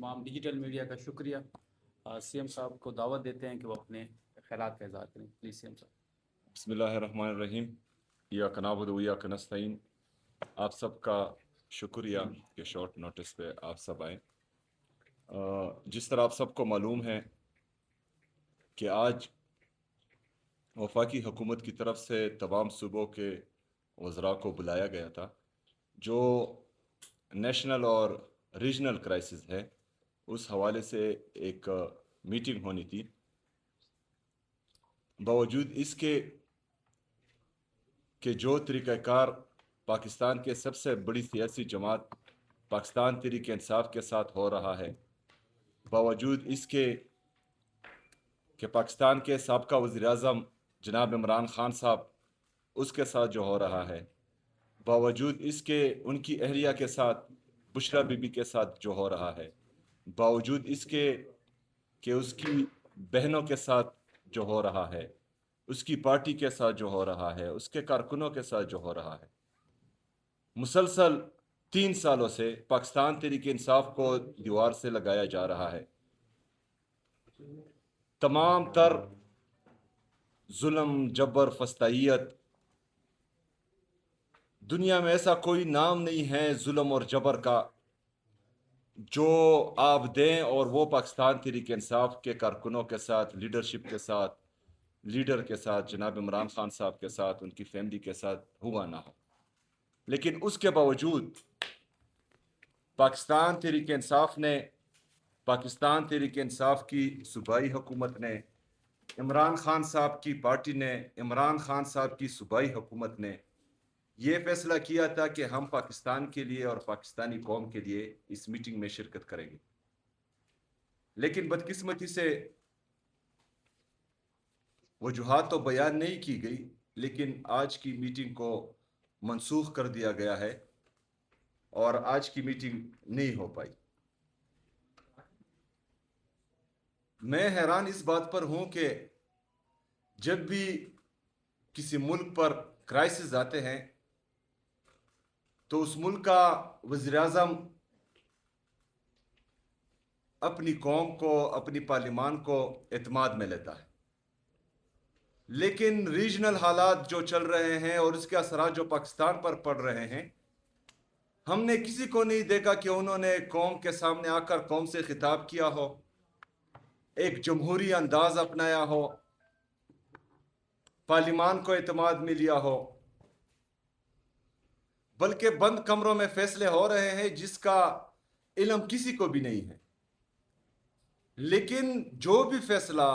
तमाम digital media का शुक्रिया। सीएम साहब को दावत देते हैं कि वो अपने ख्यालात का इज़हार करें। प्लीज़ सीएम साहब। बिस्मिल्लाहिर्रहमानिर्रहीम। इय्याका नअबुदु व इय्याका नस्तईन। आप सबका शुक्रिया कि शॉर्ट नोटिस पे आप सब आए। जिस तरह आप सबको मालूम है कि आज वफाकी हुकूमत की तरफ से तमाम सूबों के वज़रा को बुलाया गया था। जो नेशनल और रीजनल क्राइसिस है उस हवाले से एक मीटिंग होनी थी। बावजूद इसके कि जो तरीक़ाकार पाकिस्तान के सबसे बड़ी सियासी जमात पाकिस्तान तहरीक इंसाफ के साथ हो रहा है, बावजूद इसके कि पाकिस्तान के साबका वज़ीर-ए-आज़म जनाब इमरान ख़ान साहब उसके साथ जो हो रहा है, बावजूद इसके उनकी अहलिया के साथ बुशरा बीबी के साथ जो हो रहा है, बावजूद इसके कि उसकी बहनों के साथ जो हो रहा है, उसकी पार्टी के साथ जो हो रहा है, उसके कारकुनों के साथ जो हो रहा है, मुसलसल 3 सालों से पाकिस्तान तहरीक इंसाफ को दीवार से लगाया जा रहा है। तमाम तर जुल्म, जबर, फस्तायत, दुनिया में ऐसा कोई नाम नहीं है जुल्म और जबर का जो आप दें और वो पाकिस्तान तहरीक इंसाफ के कारकुनों के साथ, लीडरशिप के साथ, लीडर के साथ, जनाब इमरान खान साहब के साथ, उनकी फैमिली के साथ हुआ ना हो। लेकिन उसके बावजूद पाकिस्तान तहरीक इंसाफ ने, पाकिस्तान तहरीक इंसाफ की सूबाई हुकूमत ने, इमरान खान साहब की पार्टी ने, इमरान खान साहब की सूबाई हुकूमत ने ये फैसला किया था कि हम पाकिस्तान के लिए और पाकिस्तानी कौम के लिए इस मीटिंग में शिरकत करेंगे। लेकिन बदकिस्मती से वजूहात तो बयान नहीं की गई, लेकिन आज की मीटिंग को मनसूख कर दिया गया है और आज की मीटिंग नहीं हो पाई। मैं हैरान इस बात पर हूं कि जब भी किसी मुल्क पर क्राइसिस आते हैं तो उस मुल्क का वज़ीर-ए-आज़म अपनी कौम को, अपनी पार्लिमान को एतमाद में लेता है। लेकिन रीजनल हालात जो चल रहे हैं और उसके असरात जो पाकिस्तान पर पड़ रहे हैं, हमने किसी को नहीं देखा कि उन्होंने कौम के सामने आकर कौम से खिताब किया हो, एक जमहूरी अंदाज अपनाया हो, पार्लिमान को एतमाद में लिया हो, बल्कि बंद कमरों में फैसले हो रहे हैं जिसका इल्म किसी को भी नहीं है। लेकिन जो भी फैसला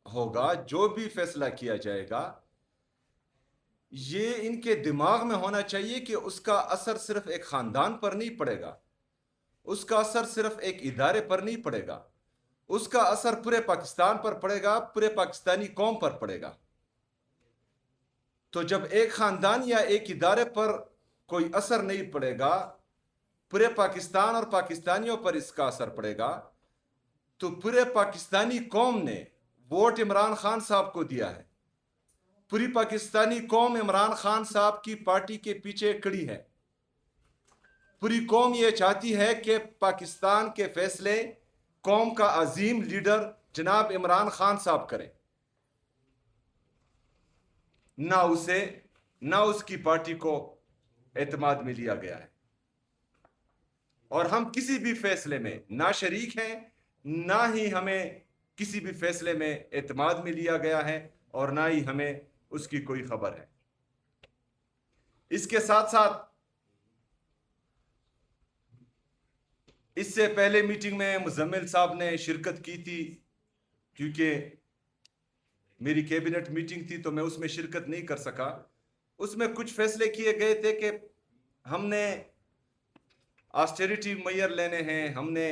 होगा, जो भी फैसला किया जाएगा, ये इनके दिमाग में होना चाहिए कि उसका असर सिर्फ एक खानदान पर नहीं पड़ेगा, उसका असर सिर्फ एक इदारे पर नहीं पड़ेगा, उसका असर पूरे पाकिस्तान पर पड़ेगा, पूरे पाकिस्तानी कौम पर पड़ेगा। तो जब एक खानदान या एक इदारे पर कोई असर नहीं पड़ेगा, पूरे पाकिस्तान और पाकिस्तानियों पर इसका असर पड़ेगा, तो पूरे पाकिस्तानी कौम ने वोट इमरान खान साहब को दिया है। पूरी पाकिस्तानी कौम इमरान खान साहब की पार्टी के पीछे खड़ी है। पूरी कौम ये चाहती है कि पाकिस्तान के फैसले कौम का अजीम लीडर जनाब इमरान खान साहब करें, ना उसे, ना उसकी पार्टी को एतमाद में लिया गया है। और हम किसी भी फैसले में ना शरीक हैं, ना ही हमें किसी भी फैसले में एतमाद में लिया गया है और ना ही हमें उसकी कोई खबर है। इसके साथ साथ इससे पहले मीटिंग में मुजम्मिल साहब ने शिरकत की थी, क्योंकि मेरी कैबिनेट मीटिंग थी तो मैं उसमें शिरकत नहीं कर सका। उसमें कुछ फैसले किए गए थे कि हमने ऑस्टेरिटी मेजर लेने हैं, हमने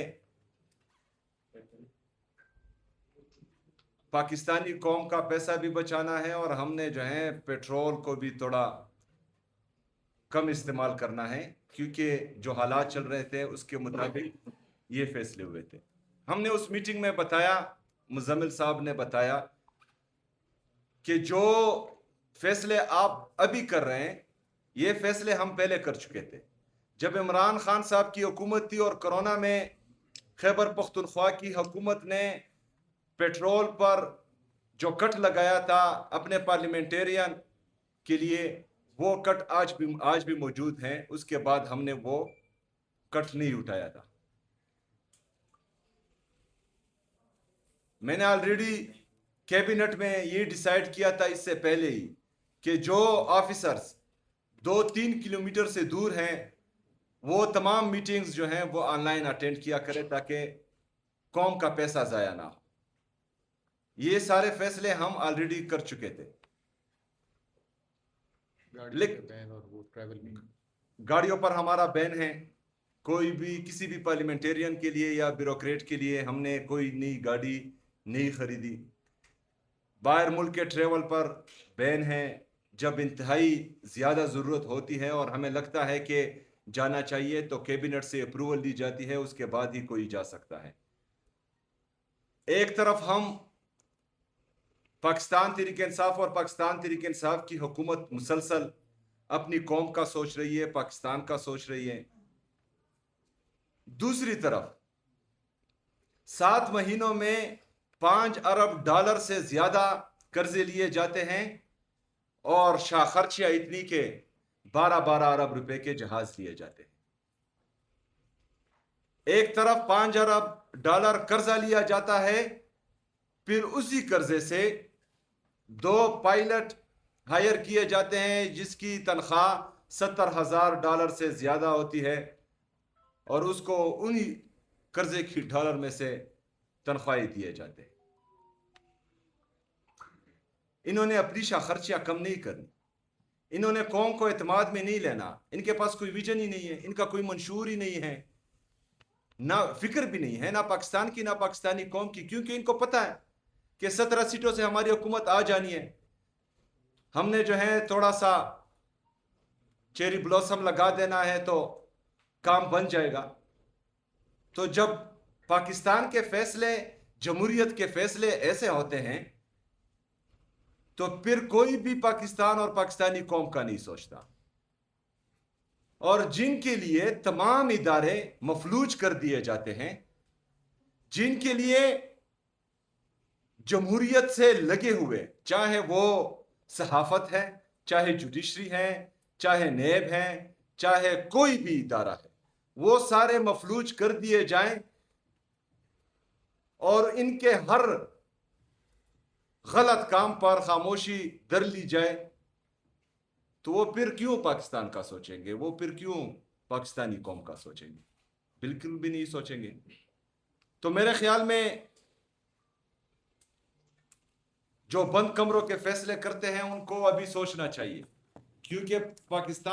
पाकिस्तानी कौम का पैसा भी बचाना है और हमने जो है पेट्रोल को भी थोड़ा कम इस्तेमाल करना है, क्योंकि जो हालात चल रहे थे उसके मुताबिक ये फैसले हुए थे। हमने उस मीटिंग में बताया, मुजम्मिल साहब ने बताया कि जो फैसले आप अभी कर रहे हैं ये फैसले हम पहले कर चुके थे। जब इमरान खान साहब की हुकूमत थी और कोरोना में خیبر پختونخوا کی حکومت نے پیٹرول پر جو کٹ لگایا تھا اپنے پارلیمنٹیرین کے لیے، وہ کٹ آج بھی موجود ہیں. اس کے بعد ہم نے وہ کٹ نہیں اٹھایا تھا. میں نے آلریڈی کیبنٹ میں یہ ڈیسائیڈ کیا تھا اس سے پہلے ہی کہ جو آفیسرز 2-3 کلومیٹر سے دور ہیں وہ تمام میٹنگز جو ہیں وہ آن لائن اٹینڈ کیا کرے تاکہ قوم کا پیسہ ضائع نہ ہو. یہ سارے فیصلے ہم آلریڈی کر چکے تھے. گاڑیوں پر ہمارا بین ہے. کوئی بھی کسی بھی پارلیمنٹیرین کے لیے یا بیوروکریٹ کے لیے ہم نے کوئی نئی گاڑی نہیں خریدی. باہر ملک کے ٹریول پر بین ہے. جب انتہائی زیادہ ضرورت ہوتی ہے اور ہمیں لگتا ہے کہ جانا چاہیے تو کیبنٹ سے اپروول دی جاتی ہے, اس کے بعد ہی کوئی جا سکتا ہے. ایک طرف ہم پاکستان تحریک انصاف اور پاکستان تحریک انصاف کی حکومت مسلسل اپنی قوم کا سوچ رہی ہے, پاکستان کا سوچ رہی ہے. دوسری طرف 7 مہینوں میں $5 ارب سے زیادہ قرضے لیے جاتے ہیں اور شاہ خرچیاں اتنی کہ 12 ارب روپے کے جہاز لیے جاتے ہیں. ایک طرف $5 ارب قرضہ لیا جاتا ہے, پھر اسی قرضے سے 2 پائلٹ ہائر کیے جاتے ہیں جس کی تنخواہ $70,000 سے زیادہ ہوتی ہے, اور اس کو انہی قرضے کی ڈالر میں سے تنخواہیں دیے جاتے ہیں. انہوں نے اپنی شاہ خرچیاں کم نہیں کرنی. انہوں نے قوم کو اعتماد میں نہیں لینا. ان کے پاس کوئی ویژن ہی نہیں ہے, ان کا کوئی منشور ہی نہیں ہے, نہ فکر بھی نہیں ہے, نہ پاکستان کی نہ پاکستانی قوم کی, کیونکہ ان کو پتا ہے کہ 17 سیٹوں سے ہماری حکومت آ جانی ہے. ہم نے جو ہے تھوڑا سا چیری بلوسم لگا دینا ہے تو کام بن جائے گا. تو جب پاکستان کے فیصلے, جمہوریت کے فیصلے ایسے ہوتے ہیں تو پھر کوئی بھی پاکستان اور پاکستانی قوم کا نہیں سوچتا. اور جن کے لیے تمام ادارے مفلوج کر دیے جاتے ہیں, جن کے لیے جمہوریت سے لگے ہوئے, چاہے وہ صحافت ہے, چاہے جوڈیشری ہے, چاہے نیب ہے, چاہے کوئی بھی ادارہ ہے, وہ سارے مفلوج کر دیے جائیں اور ان کے ہر غلط کام پر خاموشی در لی جائے, تو وہ پھر کیوں پاکستان کا سوچیں گے؟ وہ پھر کیوں پاکستانی قوم کا سوچیں گے؟ بالکل بھی نہیں سوچیں گے. تو میرے خیال میں جو بند کمروں کے فیصلے کرتے ہیں ان کو ابھی سوچنا چاہیے, کیونکہ پاکستان